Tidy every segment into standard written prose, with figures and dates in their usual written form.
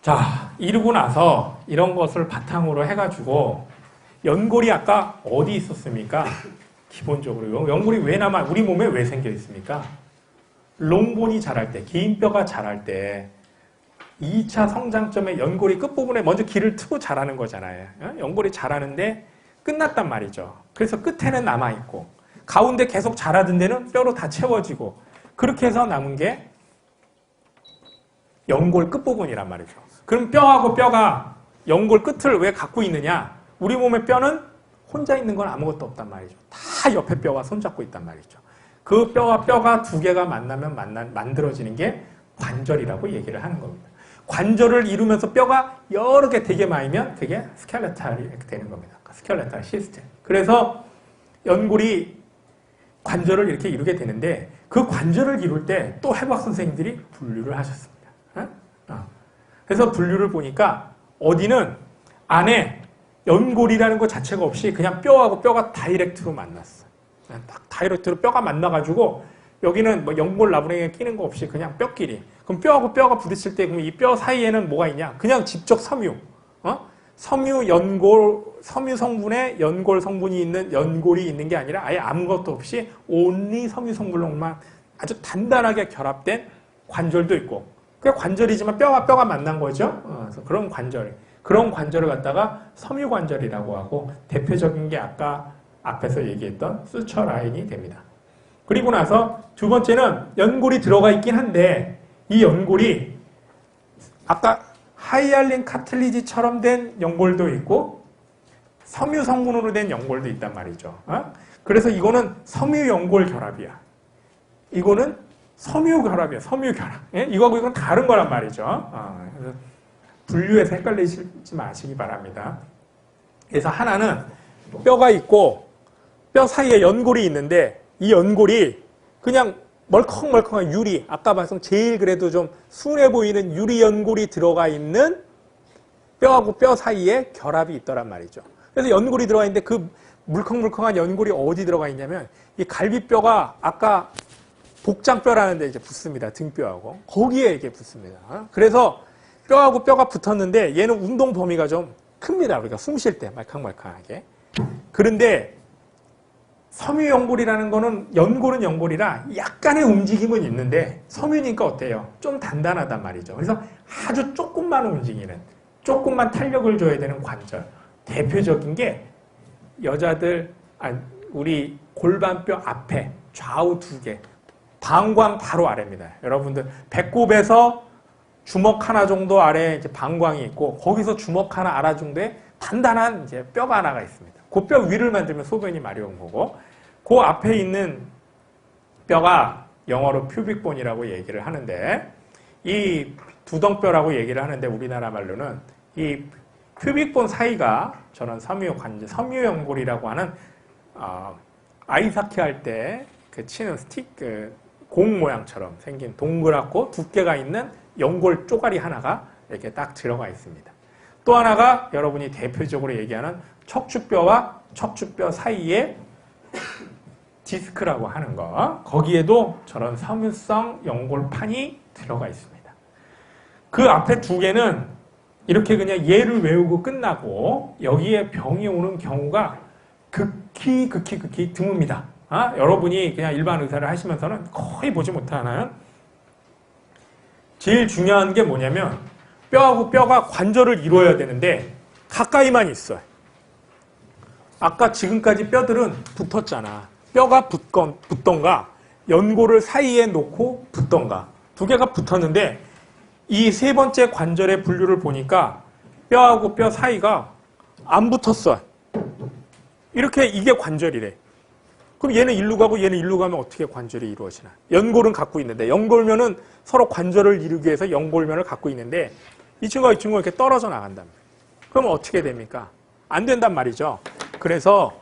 자, 이러고 나서 이런 것을 바탕으로 해가지고 연골이 아까 어디 있었습니까? 기본적으로 연골이 왜 남아 우리 몸에 왜 생겨 있습니까? 롱본이 자랄 때, 긴 뼈가 자랄 때 2차 성장점에 연골이 끝부분에 먼저 길을 트고 자라는 거잖아요. 연골이 자라는데 끝났단 말이죠. 그래서 끝에는 남아있고 가운데 계속 자라던 데는 뼈로 다 채워지고 그렇게 해서 남은 게 연골 끝부분이란 말이죠. 그럼 뼈하고 뼈가 연골 끝을 왜 갖고 있느냐? 우리 몸의 뼈는 혼자 있는 건 아무것도 없단 말이죠. 다 옆에 뼈와 손잡고 있단 말이죠. 그 뼈와 뼈가 두 개가 만나면 만들어지는 게 관절이라고 얘기를 하는 겁니다. 관절을 이루면서 뼈가 여러 개 되게 많으면 그게 스켈레탈이 되는 겁니다. 스켈레탈 시스템. 그래서 연골이 관절을 이렇게 이루게 되는데 그 관절을 이룰 때 또 해부학 선생님들이 분류를 하셨습니다. 그래서 분류를 보니까 어디는 안에 연골이라는 것 자체가 없이 그냥 뼈하고 뼈가 다이렉트로 만났어. 딱 다이렉트로 뼈가 만나가지고 여기는 뭐 연골 나부랭이에 끼는 거 없이 그냥 뼈끼리. 그럼 뼈하고 뼈가 부딪힐 때 그럼 이 뼈 사이에는 뭐가 있냐? 그냥 직접 섬유. 섬유 연골, 섬유 성분에 연골 성분이 있는 연골이 있는 게 아니라 아예 아무것도 없이 온리 섬유 성분만 아주 단단하게 결합된 관절도 있고. 그게 관절이지만 뼈와 뼈가 만난 거죠. 그래서 그런 관절을 갖다가 섬유관절이라고 하고 대표적인 게 아까 앞에서 얘기했던 수처 라인이 됩니다. 그리고 나서 두 번째는 연골이 들어가 있긴 한데 이 연골이 아까 하이알린 카틀리지처럼 된 연골도 있고 섬유 성분으로 된 연골도 있단 말이죠. 그래서 이거는 섬유 연골 결합이야. 이거는 섬유 결합이야. 섬유 결합. 이거하고 이건 다른 거란 말이죠. 그래서 분류해서 헷갈리지 마시기 바랍니다. 그래서 하나는 뼈가 있고 뼈 사이에 연골이 있는데 이 연골이 그냥 멀컹멀컹한 유리, 아까 말씀 제일 그래도 좀 순해 보이는 유리 연골이 들어가 있는 뼈하고 뼈 사이에 결합이 있더란 말이죠. 그래서 연골이 들어가 있는데 그 물컹물컹한 연골이 어디 들어가 있냐면 이 갈비뼈가 아까 복장뼈라는 데 이제 붙습니다. 등뼈하고. 거기에 이렇게 붙습니다. 그래서 뼈하고 뼈가 붙었는데 얘는 운동 범위가 좀 큽니다. 우리가 숨 쉴 때 말캉말캉하게. 그런데 섬유 연골이라는 거는 연골은 연골이라 약간의 움직임은 있는데 섬유니까 어때요? 좀 단단하단 말이죠. 그래서 아주 조금만 움직이는, 조금만 탄력을 줘야 되는 관절. 대표적인 게 여자들, 우리 골반뼈 앞에 좌우 두 개, 방광 바로 아래입니다. 여러분들 배꼽에서 주먹 하나 정도 아래 이제 방광이 있고 거기서 주먹 하나 아래 정도의 단단한 이제 뼈가 하나가 있습니다. 그 뼈 위를 만들면 소변이 마려운 거고 그 앞에 있는 뼈가 영어로 퓨빅본이라고 얘기를 하는데 이 두덩뼈라고 얘기를 하는데 우리나라 말로는 이 퓨빅본 사이가 저는 섬유 연골이라고 하는 아이스하키 할 때 그 치는 스틱 공 모양처럼 생긴 동그랗고 두께가 있는 연골 쪼가리 하나가 이렇게 딱 들어가 있습니다. 또 하나가 여러분이 대표적으로 얘기하는 척추뼈와 척추뼈 사이에 디스크라고 하는 거, 거기에도 저런 섬유성 연골판이 들어가 있습니다. 그 앞에 두 개는 이렇게 그냥 얘를 외우고 끝나고 여기에 병이 오는 경우가 극히 드뭅니다. 여러분이 그냥 일반 의사를 하시면서는 거의 보지 못하는 제일 중요한 게 뭐냐면 뼈하고 뼈가 관절을 이루어야 되는데 가까이만 있어요. 아까 지금까지 뼈들은 붙었잖아. 뼈가 붙던가 연골을 사이에 놓고 붙던가 두 개가 붙었는데 이 세 번째 관절의 분류를 보니까 뼈하고 뼈 사이가 안 붙었어. 이렇게 이게 관절이래. 그럼 얘는 일로 가고 얘는 일로 가면 어떻게 관절이 이루어지나? 연골은 갖고 있는데 연골면은 서로 관절을 이루기 위해서 연골면을 갖고 있는데 이 친구가 이렇게 떨어져 나간단 말이에요. 그럼 어떻게 됩니까? 안 된단 말이죠. 그래서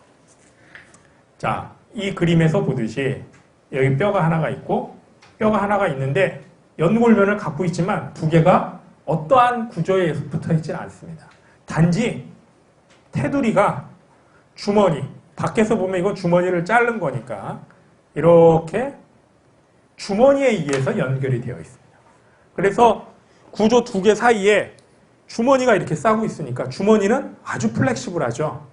자, 이 그림에서 보듯이 여기 뼈가 하나가 있고 뼈가 하나가 있는데 연골면을 갖고 있지만 두 개가 어떠한 구조에 붙어 있지는 않습니다. 단지 테두리가 주머니, 밖에서 보면 이건 주머니를 자른 거니까 이렇게 주머니에 의해서 연결이 되어 있습니다. 그래서 구조 두 개 사이에 주머니가 이렇게 싸고 있으니까 주머니는 아주 플렉시블하죠.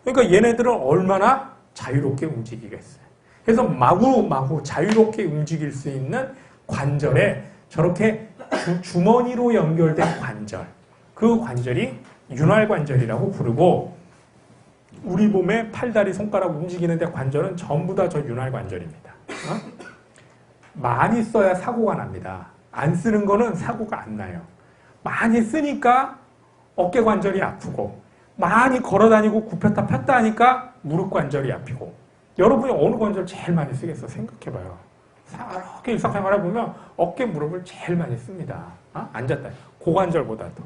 그러니까 얘네들은 얼마나 자유롭게 움직이겠어요. 그래서 마구 자유롭게 움직일 수 있는 관절에 저렇게 주머니로 연결된 관절, 그 관절이 윤활관절이라고 부르고, 우리 몸의 팔다리 손가락 움직이는데 관절은 전부 다 저 윤활관절입니다. 많이 써야 사고가 납니다. 안 쓰는 거는 사고가 안 나요. 많이 쓰니까 어깨 관절이 아프고, 많이 걸어다니고 굽혔다 폈다 하니까 무릎 관절이 아프고. 여러분이 어느 관절 제일 많이 쓰겠어? 생각해봐요. 이렇게 일상생활에 보면 어깨, 무릎을 제일 많이 씁니다. 앉았다. 고관절보다도.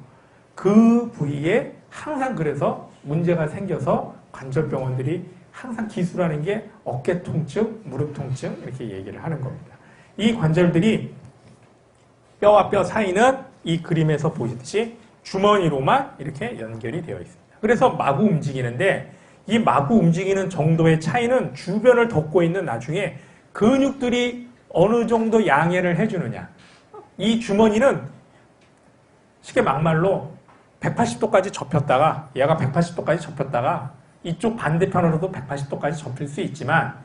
그 부위에 항상 그래서 문제가 생겨서 관절병원들이 항상 기술하는 게 어깨 통증, 무릎 통증 이렇게 얘기를 하는 겁니다. 이 관절들이 뼈와 뼈 사이는 이 그림에서 보시듯이 주머니로만 이렇게 연결이 되어 있습니다. 그래서 마구 움직이는데 이 마구 움직이는 정도의 차이는 주변을 덮고 있는 나중에 근육들이 어느 정도 양해를 해주느냐. 이 주머니는 쉽게 막말로 180도까지 접혔다가, 얘가 180도까지 접혔다가 이쪽 반대편으로도 180도까지 접힐 수 있지만,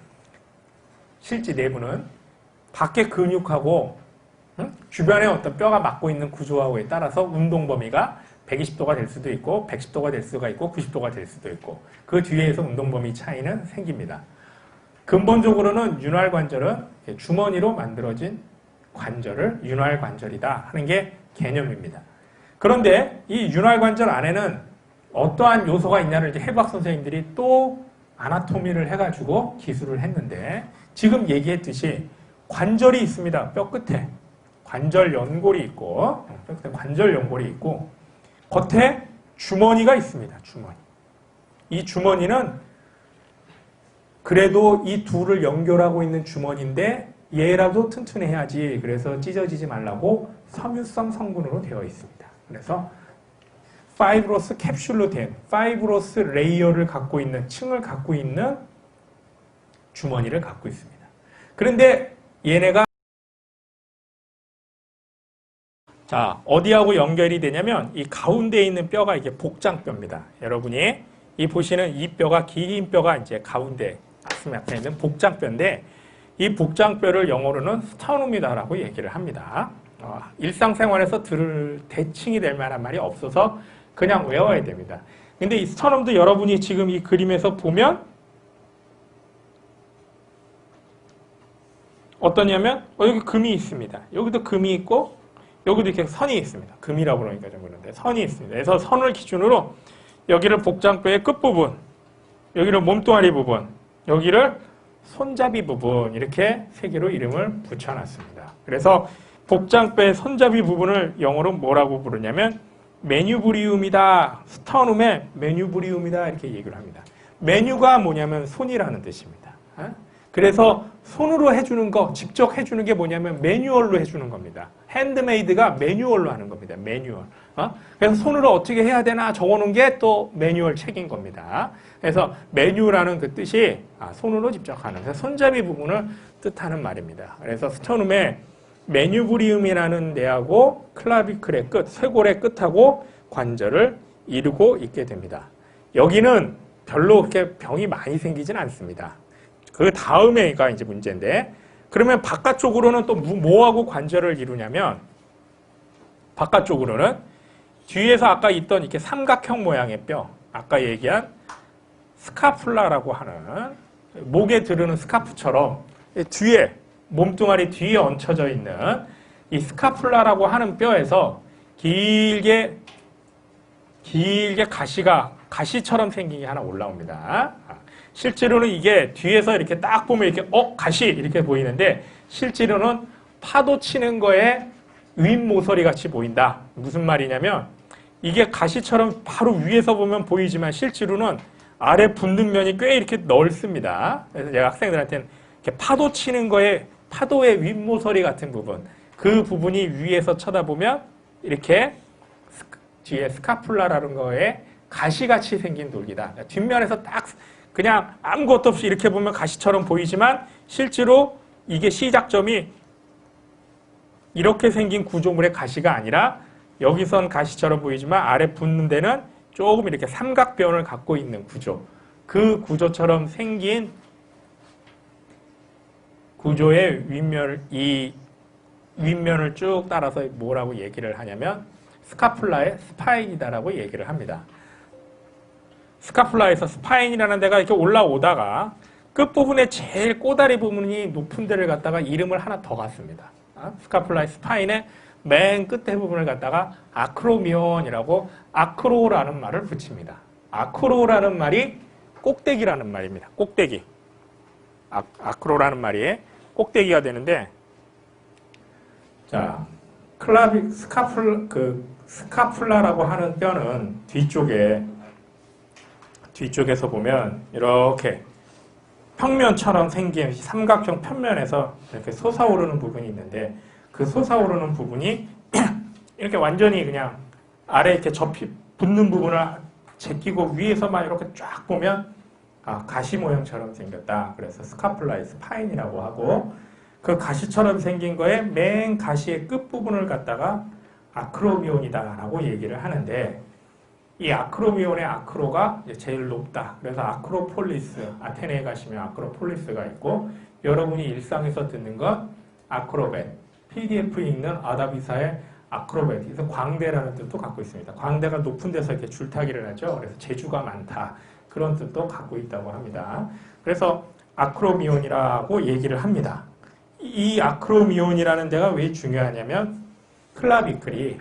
실제 내부는 밖에 근육하고 주변에 어떤 뼈가 막고 있는 구조하고에 따라서 운동 범위가 120도가 될 수도 있고 110도가 될 수가 있고 90도가 될 수도 있고, 그 뒤에서 운동 범위 차이는 생깁니다. 근본적으로는 윤활관절은 주머니로 만들어진 관절을 윤활관절이다 하는 게 개념입니다. 그런데 이 윤활관절 안에는 어떠한 요소가 있냐를 이제 해부학 선생님들이 또 아나토미를 해가지고 기술을 했는데, 지금 얘기했듯이 관절이 있습니다. 뼈 끝에 관절 연골이 있고, 뼈 끝에 관절 연골이 있고, 겉에 주머니가 있습니다. 주머니. 이 주머니는 그래도 이 둘을 연결하고 있는 주머니인데 얘라도 튼튼해야지, 그래서 찢어지지 말라고 섬유성 성분으로 되어 있습니다. 그래서 파이브로스 캡슐로 된, 파이브로스 레이어를 갖고 있는, 층을 갖고 있는 주머니를 갖고 있습니다. 그런데 얘네가 자, 어디하고 연결이 되냐면 이 가운데에 있는 뼈가 이게 복장뼈입니다. 여러분이 이 보시는 이 뼈가, 긴 뼈가 이제 가운데 가슴 앞에 있는 복장뼈인데, 이 복장뼈를 영어로는 스터눔이다라고 얘기를 합니다. 일상생활에서 들을 대칭이 될 만한 말이 없어서 그냥 외워야 됩니다. 근데 이 스터넘도 여러분이 지금 이 그림에서 보면 어떠냐면 여기 금이 있습니다. 여기도 금이 있고 여기도 이렇게 선이 있습니다. 금이라고 그러니까 좀 그런데 선이 있습니다. 그래서 선을 기준으로 여기를 복장뼈의 끝부분, 여기를 몸뚱아리 부분, 여기를 손잡이 부분, 이렇게 세 개로 이름을 붙여놨습니다. 그래서 복장뼈의 손잡이 부분을 영어로 뭐라고 부르냐면 메뉴브리움이다. 스터눔의 메뉴브리움이다. 이렇게 얘기를 합니다. 메뉴가 뭐냐면 손이라는 뜻입니다. 그래서 손으로 해주는 거, 직접 해주는 게 뭐냐면 매뉴얼로 해주는 겁니다. 핸드메이드가 매뉴얼로 하는 겁니다. 매뉴얼. 그래서 손으로 어떻게 해야 되나 적어놓은 게 또 매뉴얼 책인 겁니다. 그래서 메뉴라는 그 뜻이 손으로 직접 하는, 그래서 손잡이 부분을 뜻하는 말입니다. 그래서 스터눔의 메뉴브리움이라는 데하고 클라비클의 끝, 쇄골의 끝하고 관절을 이루고 있게 됩니다. 여기는 별로 그렇게 병이 많이 생기진 않습니다. 그 다음에가 이제 문제인데, 그러면 바깥쪽으로는 또 뭐하고 관절을 이루냐면, 바깥쪽으로는 뒤에서 아까 있던 이렇게 삼각형 모양의 뼈, 아까 얘기한 스카풀라라고 하는 목에 두르는 스카프처럼 뒤에 몸뚱아리 뒤에 얹혀져 있는 이 스카풀라라고 하는 뼈에서 길게 가시처럼 생긴 게 하나 올라옵니다. 실제로는 이게 뒤에서 이렇게 딱 보면 이렇게 가시 이렇게 보이는데, 실제로는 파도 치는 거에 윗모서리 같이 보인다. 무슨 말이냐면 이게 가시처럼 바로 위에서 보면 보이지만 실제로는 아래 붙는 면이 꽤 이렇게 넓습니다. 그래서 제가 학생들한테는 이렇게 파도 치는 거에 파도의 윗모서리 같은 부분, 그 부분이 위에서 쳐다보면 이렇게 뒤에 스카풀라라는 거에 가시같이 생긴 돌기다. 뒷면에서 딱 그냥 아무것도 없이 이렇게 보면 가시처럼 보이지만 실제로 이게 시작점이 이렇게 생긴 구조물의 가시가 아니라 여기선 가시처럼 보이지만 아래 붙는 데는 조금 이렇게 삼각변을 갖고 있는 구조. 그 구조처럼 생긴 구조의 이 윗면을 쭉 따라서 뭐라고 얘기를 하냐면 스카플라의 스파인이다라고 얘기를 합니다. 스카플라에서 스파인이라는 데가 이렇게 올라오다가 끝부분에 제일 꼬다리 부분이 높은 데를 갖다가 이름을 하나 더 갖습니다. 스카플라의 스파인의 맨 끝에 부분을 갖다가 아크로미온이라고 아크로라는 말을 붙입니다. 아크로라는 말이 꼭대기라는 말입니다. 꼭대기. 아크로라는 말이 꼭대기가 되는데, 자, 스카플라라고 하는 뼈는 뒤쪽에서 보면 이렇게 평면처럼 생긴 삼각형 편면에서 이렇게 솟아오르는 부분이 있는데, 그 솟아오르는 부분이 이렇게 완전히 그냥 아래 이렇게 붙는 부분을 제끼고 위에서만 이렇게 쫙 보면 가시 모형처럼 생겼다. 그래서 스카플라의 스파인이라고 하고, 그 가시처럼 생긴 거에 맨 가시의 끝부분을 갖다가 아크로미온이다라고 얘기를 하는데, 이 아크로미온의 아크로가 제일 높다. 그래서 아크로폴리스, 아테네에 가시면 아크로폴리스가 있고, 여러분이 일상에서 듣는 건 아크로벳, PDF에 있는 아다비사의 아크로벳, 그래서 광대라는 뜻도 갖고 있습니다. 광대가 높은 데서 이렇게 줄타기를 하죠. 그래서 재주가 많다. 그런 뜻도 갖고 있다고 합니다. 그래서 아크로미온이라고 얘기를 합니다. 이 아크로미온이라는 데가 왜 중요하냐면 클라비클이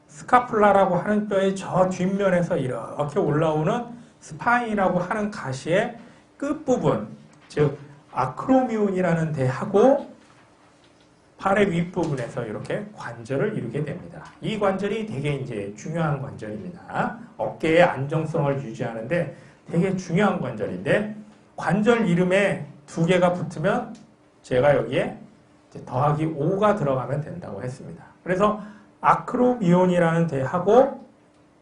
스카플라라고 하는 뼈의 저 뒷면에서 이렇게 올라오는 스파인이라고 하는 가시의 끝부분, 즉 아크로미온이라는 데하고 팔의 윗부분에서 이렇게 관절을 이루게 됩니다. 이 관절이 되게 이제 중요한 관절입니다. 어깨의 안정성을 유지하는데 되게 중요한 관절인데, 관절 이름에 두 개가 붙으면 제가 여기에 더하기 5가 들어가면 된다고 했습니다. 그래서 아크로미온이라는 데하고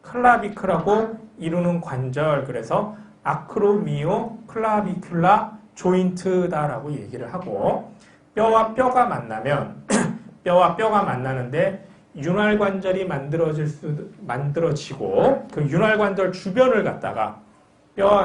클라비클하고 이루는 관절, 그래서 아크로미오 클라비큘라 조인트다라고 얘기를 하고, 뼈와 뼈가 만나는데 윤활관절이 만들어지고, 그 윤활관절 주변을 갖다가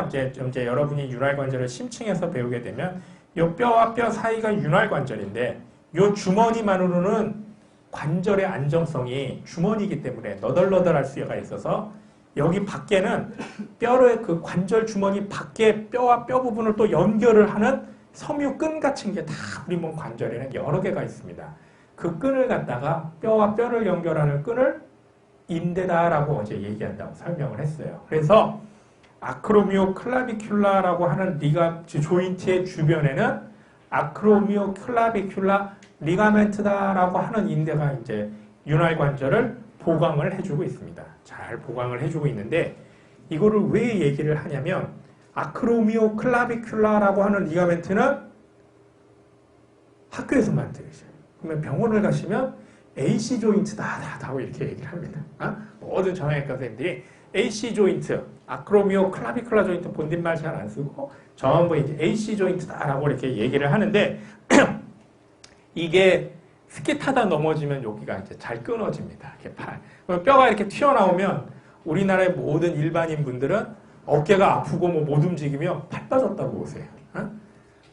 이제 여러분이 윤활관절을 심층에서 배우게 되면 이 뼈와 뼈 사이가 윤활관절인데, 이 주머니만으로는 관절의 안정성이 주머니이기 때문에 너덜너덜할 수가 있어서 여기 밖에는 뼈의 그 관절 주머니 밖에 뼈와 뼈 부분을 또 연결을 하는 섬유끈 같은 게 다 우리 몸 관절에는 여러 개가 있습니다. 그 끈을 갖다가 뼈와 뼈를 연결하는 끈을 인대다라고 어제 얘기한다고 설명을 했어요. 그래서 아크로미오 클라비큘라라고 하는 조인트의 주변에는 아크로미오 클라비큘라 리가멘트다라고 하는 인대가 이제 윤활관절을 보강을 해주고 있습니다. 잘 보강을 해주고 있는데, 이거를 왜 얘기를 하냐면 아크로미오 클라비큘라라고 하는 리가멘트는 학교에서만 들으셔요. 그러면 병원을 가시면 AC 조인트다라고 이렇게 얘기를 합니다. 모든 정형외과 선생님들이 AC 조인트, 아크로미오 클라비큘라 조인트 본딘말 잘 안 쓰고 전부 이제 AC 조인트다라고 이렇게 얘기를 하는데, 이게 스키 타다 넘어지면 여기가 이제 잘 끊어집니다. 이렇게 뼈가 이렇게 튀어나오면 우리나라의 모든 일반인 분들은 어깨가 아프고 못 움직이며 팔 빠졌다고 오세요.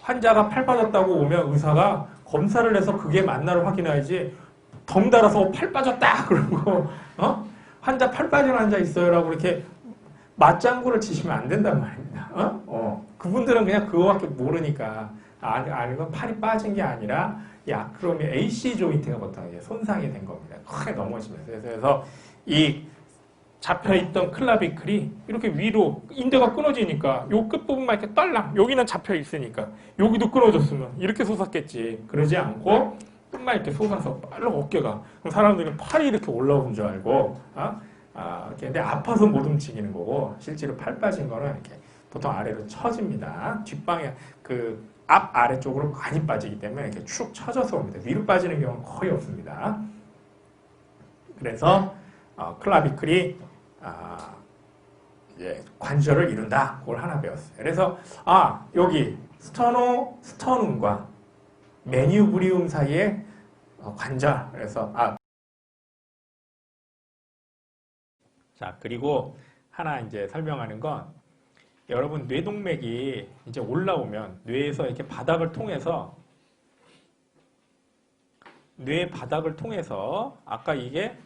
환자가 팔 빠졌다고 오면 의사가 검사를 해서 그게 맞나를 확인해야지, 덩달아서 팔 빠졌다 그러고 환자 팔 빠진 환자 있어요라고 이렇게 맞장구를 치시면 안 된단 말입니다. 그분들은 그냥 그거밖에 모르니까 아니면 팔이 빠진 게 아니라 이 아크로미오 AC 조인트가 보통 이제 손상이 된 겁니다. 크게 넘어지면서. 그래서 이 잡혀있던 클라비클이 이렇게 위로 인대가 끊어지니까 요 끝부분만 이렇게 딸랑, 여기는 잡혀있으니까 여기도 끊어졌으면 이렇게 솟았겠지. 그러지 않고 끝만 이렇게 솟아서 빨리 어깨가, 사람들은 팔이 이렇게 올라오는 줄 알고 근데 아파서 못 움직이는 거고, 실제로 팔 빠진 거는 이렇게 보통 아래로 처집니다. 뒷방에 앞 아래쪽으로 많이 빠지기 때문에 이렇게 축 처져서 옵니다. 위로 빠지는 경우는 거의 없습니다. 그래서 클라비클이 관절을 이룬다. 그걸 하나 배웠어요. 그래서 여기 스터눔과 메뉴브리움 사이에 관절, 그래서 자, 그리고 하나 이제 설명하는 건 여러분 뇌동맥이 이제 올라오면 뇌에서 이렇게 바닥을 통해서 뇌 바닥을 통해서 아까 이게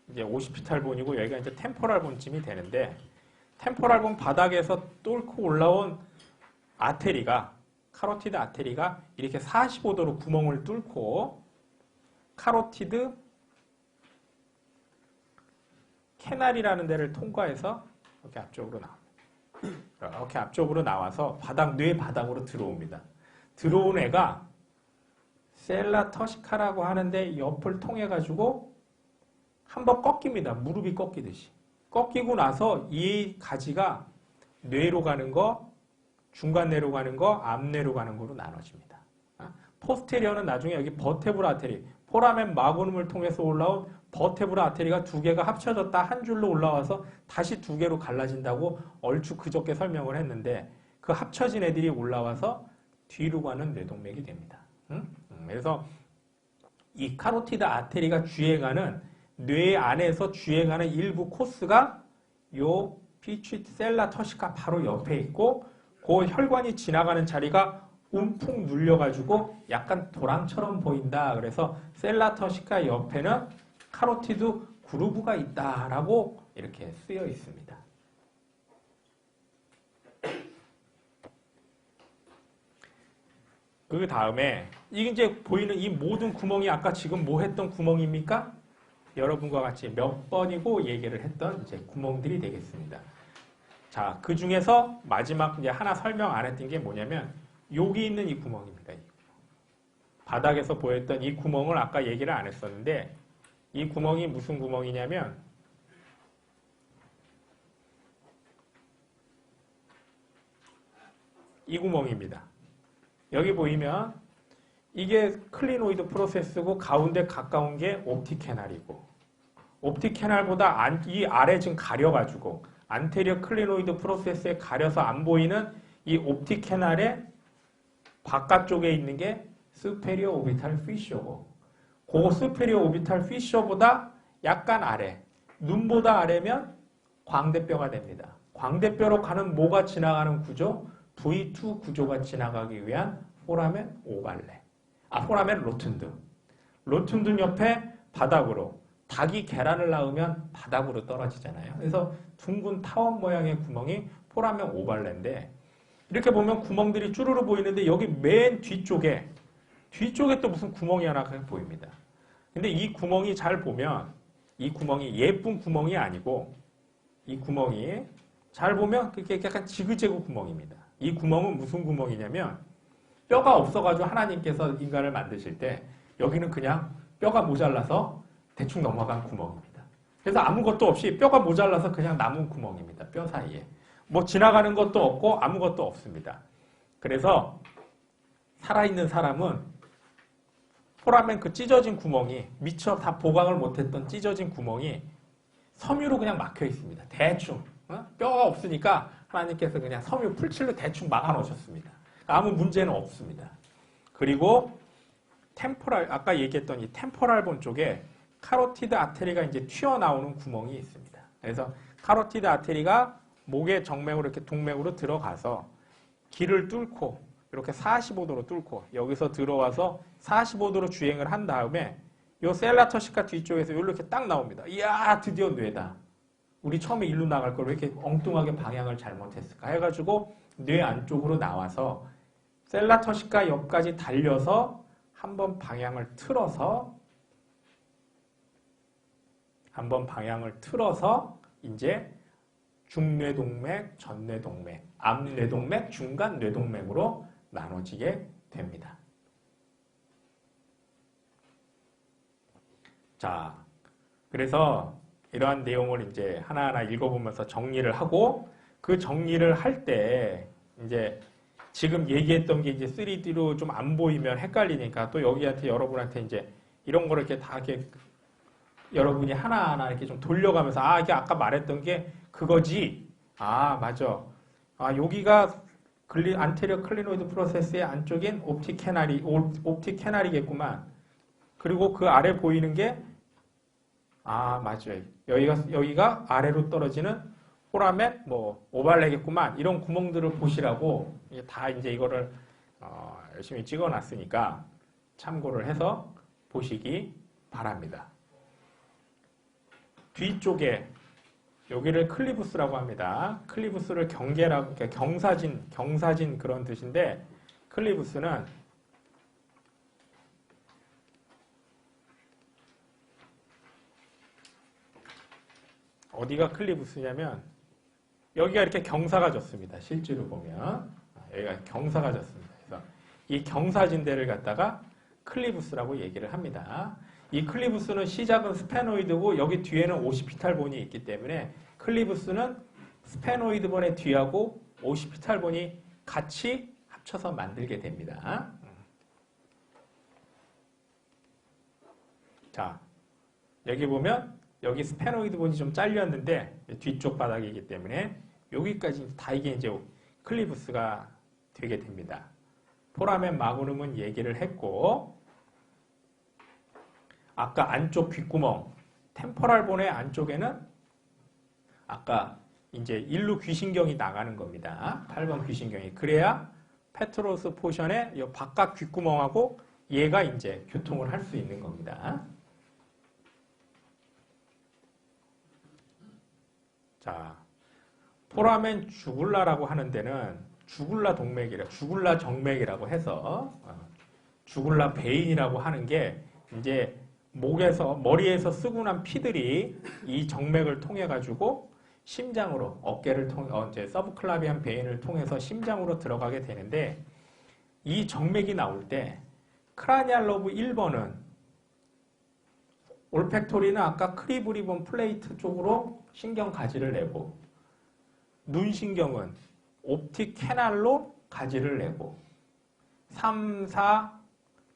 이제 오시피탈본이고 여기가 이제 템포랄본쯤이 되는데 템포랄본 바닥에서 뚫고 올라온 아테리가 카로티드 아테리가 이렇게 45도로 구멍을 뚫고 카로티드 캐날이라는 데를 통과해서 이렇게 앞쪽으로 나옵니다. 이렇게 앞쪽으로 나와서 뇌 바닥으로 들어옵니다. 들어온 애가 셀라 터시카라고 하는데 옆을 통해 가지고 한번 꺾입니다. 무릎이 꺾이듯이. 꺾이고 나서 이 가지가 뇌로 가는 거, 중간 뇌로 가는 거, 앞뇌로 가는 거로 나눠집니다. 포스테리어는 나중에 여기 버테브라 아테리, 포라멘 마그눔을 통해서 올라온 버테브라 아테리가 두 개가 합쳐졌다 한 줄로 올라와서 다시 두 개로 갈라진다고 얼추 그저께 설명을 했는데 그 합쳐진 애들이 올라와서 뒤로 가는 뇌동맥이 됩니다. 그래서 이 카로티드 아테리가 주행하는 뇌 안에서 주행하는 일부 코스가 요 피추이트 셀라 터시카 바로 옆에 있고 그 혈관이 지나가는 자리가 움푹 눌려가지고 약간 도랑처럼 보인다. 그래서 셀라 터시카 옆에는 카로티드 그루브가 있다라고 이렇게 쓰여 있습니다. 그 다음에 이게 이제 보이는 이 모든 구멍이 아까 지금 뭐 했던 구멍입니까? 여러분과 같이 몇 번이고 얘기를 했던 이제 구멍들이 되겠습니다. 자, 그 중에서 마지막 이제 하나 설명 안 했던 게 뭐냐면 여기 있는 이 구멍입니다. 바닥에서 보였던 이 구멍을 아까 얘기를 안 했었는데 이 구멍이 무슨 구멍이냐면 이 구멍입니다. 여기 보이면 이게 클리노이드 프로세스고 가운데 가까운 게 옵틱 캐날이고 옵틱 캐날보다 이 아래 지금 가려가지고 안테리어 클리노이드 프로세스에 가려서 안 보이는 이 옵틱 캐날의 바깥쪽에 있는 게 스페리어 오비탈 피셔고 그 스페리어 오비탈 피셔보다 약간 아래 눈보다 아래면 광대뼈가 됩니다. 광대뼈로 가는 뭐가 지나가는 구조? V2 구조가 지나가기 위한 포라멘 오발레. 포라멘 로툰드. 로툰드 옆에 바닥으로 닭이 계란을 낳으면 바닥으로 떨어지잖아요. 그래서 둥근 타원 모양의 구멍이 포라멘 오발레인데 이렇게 보면 구멍들이 쭈루루 보이는데 여기 맨 뒤쪽에 또 무슨 구멍이 하나 보입니다. 근데 이 구멍이 잘 보면 이 구멍이 예쁜 구멍이 아니고 이 구멍이 잘 보면 그게 약간 지그재그 구멍입니다. 이 구멍은 무슨 구멍이냐면 뼈가 없어가지고 하나님께서 인간을 만드실 때 여기는 그냥 뼈가 모자라서 대충 넘어간 구멍입니다. 그래서 아무것도 없이 뼈가 모자라서 그냥 남은 구멍입니다. 뼈 사이에. 뭐 지나가는 것도 없고 아무것도 없습니다. 그래서 살아있는 사람은 포라멘 그 찢어진 구멍이 미처 다 보강을 못했던 찢어진 구멍이 섬유로 그냥 막혀 있습니다. 대충. 뼈가 없으니까 하나님께서 그냥 섬유 풀칠로 대충 막아 놓으셨습니다. 아무 문제는 없습니다. 그리고 아까 얘기했던 이 템포랄본 쪽에 카로티드 아테리가 이제 튀어나오는 구멍이 있습니다. 그래서 카로티드 아테리가 목의 정맥으로 이렇게 동맥으로 들어가서 길을 뚫고 이렇게 45도로 뚫고 여기서 들어와서 45도로 주행을 한 다음에 이 셀라 터시카 뒤쪽에서 이렇게 딱 나옵니다. 이야, 드디어 뇌다. 우리 처음에 일로 나갈 걸 왜 이렇게 엉뚱하게 방향을 잘못했을까 해가지고 뇌 안쪽으로 나와서 셀라 터시카 옆까지 달려서 한번 방향을 틀어서 이제 중뇌동맥, 전뇌동맥, 앞뇌동맥, 중간 뇌동맥으로 나눠지게 됩니다. 자, 그래서 이러한 내용을 이제 하나하나 읽어보면서 정리를 하고 그 정리를 할 때 이제 지금 얘기했던 게 이제 3D로 좀 안 보이면 헷갈리니까 또 여러분한테 이제 이런 거를 이렇게 다 이렇게 여러분이 하나하나 이렇게 좀 돌려가면서 이게 아까 말했던 게 그거지. 맞아. 여기가 안테리어 클리노이드 프로세스의 안쪽인 옵틱 캐날이겠구만. 그리고 그 아래 보이는 게 아, 맞아요. 여기가 아래로 떨어지는 포라멘, 뭐, 오발레겠구만. 이런 구멍들을 보시라고, 이게 다 이제 이거를, 열심히 찍어 놨으니까 참고를 해서 보시기 바랍니다. 뒤쪽에, 여기를 클리부스라고 합니다. 클리부스를 경계라고, 그러니까 경사진 그런 뜻인데, 클리부스는 어디가 클리부스냐면 여기가 이렇게 경사가 졌습니다. 실제로 보면 여기가 경사가 졌습니다. 그래서 이 경사진대를 갖다가 클리부스라고 얘기를 합니다. 이 클리부스는 시작은 스페노이드고 여기 뒤에는 오시피탈본이 있기 때문에 클리부스는 스페노이드본의 뒤하고 오시피탈본이 같이 합쳐서 만들게 됩니다. 자, 여기 보면 여기 스페노이드본이 좀 잘렸는데 뒤쪽 바닥이기 때문에 여기까지 다 이게 이제 클리부스가 되게 됩니다. 포라멘 마그눔은 얘기를 했고 아까 안쪽 귓구멍 템포랄본의 안쪽에는 아까 이제 일루 귀신경이 나가는 겁니다. 8번 귀신경이. 그래야 페트로스 포션의 이 바깥 귓구멍하고 얘가 이제 교통을 할 수 있는 겁니다. 자, 포라멘 주굴라라고 하는 데는 주굴라 주굴라 정맥이라고 해서 주굴라 베인이라고 하는 게 이제 머리에서 쓰고 난 피들이 이 정맥을 통해 가지고 심장으로 어깨를 통해 이제 서브클라비안 베인을 통해서 심장으로 들어가게 되는데 이 정맥이 나올 때 크라니알 러브 1번은 올팩토리는 아까 크리브리본 플레이트 쪽으로 신경 가지를 내고 눈신경은 옵틱 캐날로 가지를 내고 3, 4,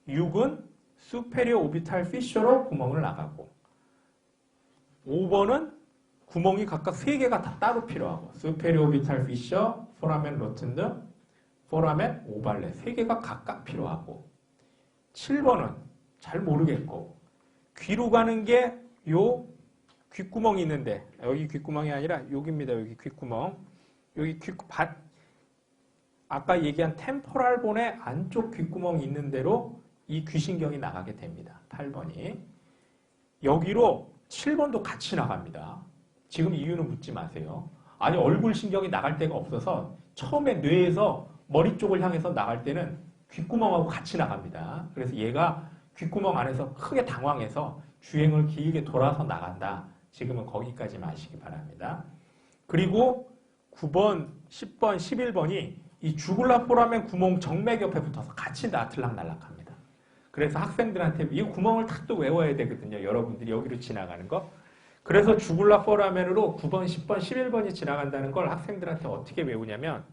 6은 수페리어 오비탈 피셔로 구멍을 나가고 5번은 구멍이 각각 3개가 다 따로 필요하고 수페리어 오비탈 피셔, 포라멘 로튼드, 포라멘 오발레 3개가 각각 필요하고 7번은 잘 모르겠고 귀로 가는 게 요 귓구멍이 있는데 여기 귓구멍이 아니라 여기입니다. 여기 귓구멍. 여기 아까 얘기한 템포랄본의 안쪽 귓구멍이 있는 대로 이 귀신경이 나가게 됩니다. 8번이. 여기로 7번도 같이 나갑니다. 지금 이유는 묻지 마세요. 아니 얼굴 신경이 나갈 데가 없어서 처음에 뇌에서 머리 쪽을 향해서 나갈 때는 귓구멍하고 같이 나갑니다. 그래서 얘가 귓구멍 안에서 크게 당황해서 주행을 길게 돌아서 나간다. 지금은 거기까지만 아시기 바랍니다. 그리고 9번, 10번, 11번이 이 주굴라 포라멘 구멍 정맥 옆에 붙어서 같이 들락날락합니다. 그래서 학생들한테 이 구멍을 딱 또 외워야 되거든요. 여러분들이 여기로 지나가는 거. 그래서 주굴라 포라멘으로 9번, 10번, 11번이 지나간다는 걸 학생들한테 어떻게 외우냐면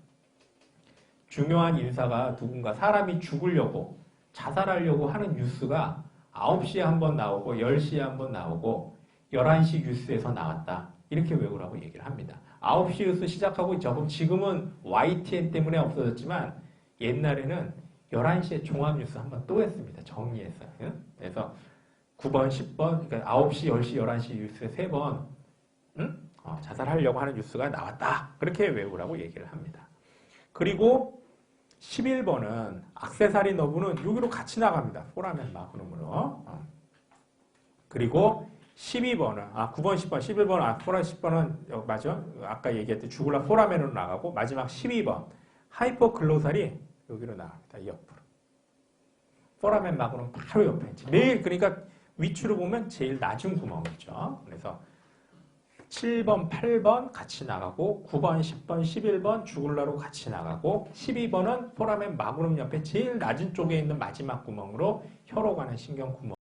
중요한 인사가 누군가 사람이 죽으려고 자살하려고 하는 뉴스가 9시에 한 번 나오고 10시에 한 번 나오고 11시 뉴스에서 나왔다. 이렇게 외우라고 얘기를 합니다. 9시 뉴스 시작하고 지금은 YTN 때문에 없어졌지만 옛날에는 11시에 종합뉴스 한 번 또 했습니다. 정리해서. 그래서 9번, 10번, 그러니까 9시, 10시, 11시 뉴스에 3번 자살하려고 하는 뉴스가 나왔다. 그렇게 외우라고 얘기를 합니다. 그리고 11번은 악세사리 너브는 여기로 같이 나갑니다. 포라멘 마그눔으로. 그리고 12번은 9번, 10번, 11번, 포라멘 10번은 맞아. 아까 얘기했듯이 주굴라 포라멘으로 나가고 마지막 12번 하이퍼글로살이 여기로 나갑니다. 옆으로. 포라멘 마그눔 바로 옆에 있지. 매일 그러니까 위치로 보면 제일 낮은 구멍이죠. 그래서 7번, 8번 같이 나가고 9번, 10번, 11번 주굴라로 같이 나가고 12번은 포라멘 마그눔 옆에 제일 낮은 쪽에 있는 마지막 구멍으로 혀로 가는 신경 구멍